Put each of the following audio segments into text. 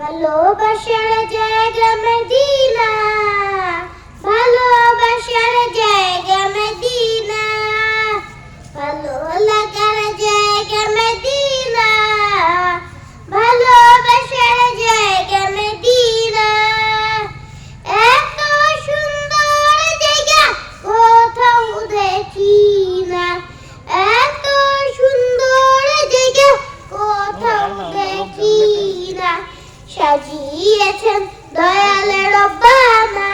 ভালোবাসার জায়গা মদিনা, ভালোবাসার জায়গা মদিনা, ভালো লাগার জায়গা মদিনা, ভালোবাসার জায়গা মদিনা। এত সুন্দর জায়গা কোথাও দেখি না, এত সুন্দর জায়গা কোথাও দেখি না। সাজিয়েছেন দয়ালের রব্বানা,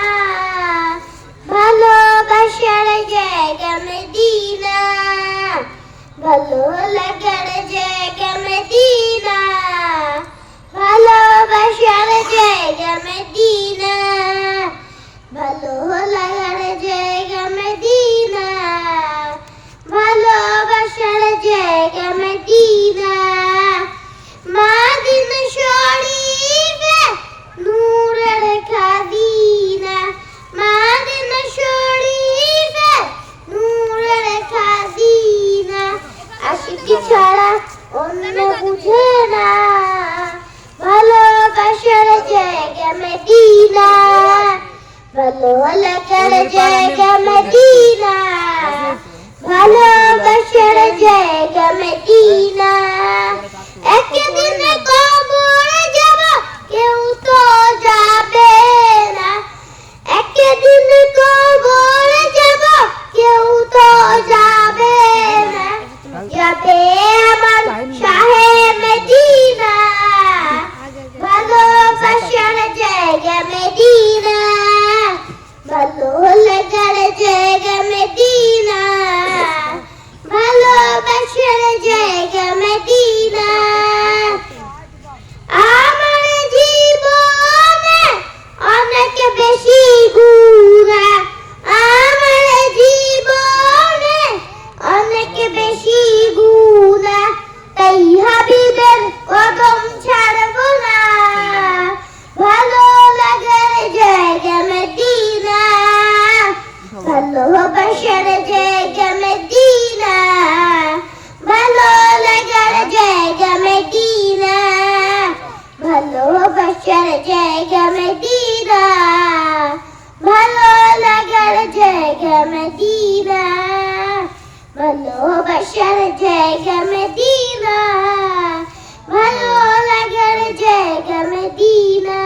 ভালোবাসার জায়গা মদিনা, ভালো লাগার জায়গা মদিনা, ভালোবাসার জায়গা মদিনা, ভালো লাগার জায়গা মদিনা, ভালোবাসার জায়গা মদিনা। মদিনা শরীফে নূরের খাদিনা, মদিনা শরীফে নূরের খাদিনা। আশিকি ছাড়া অন্য বুঝে না, ভালোবাসার জায়গা মদিনা, ভালো লাগার জায়গা মদিনা, ভালোবাসার জায়গা মদিনা। একদিন কবরে যাব কেউ তো যাবে না, একদিন কবরে যাব কেউ তো যাবে না। যাবে আমার শাহে মদিনা, ভালোবাসার জায়গা মদিনা, ভালো লাগার জায়গা মদিনা, ভালোবাসার জায়গা মদিনা। আমার জীবনে অনেক বেশি গুনাহ, আমার জীবনে অনেক বেশি গুনাহ, তাই হাবিবের কদম ছাড়ব না, ভালো লাগার জায়গা মদিনা, ভালোবাসার জায়গা মদিনা, ভালো লাগার জায়গা মদিনা, ভালোবাসার জায়গা মদিনা, ভালো লাগার জায়গা মদিনা, ভালোবাসার জায়গা মদিনা, ভালো লাগার জায়গা মদিনা।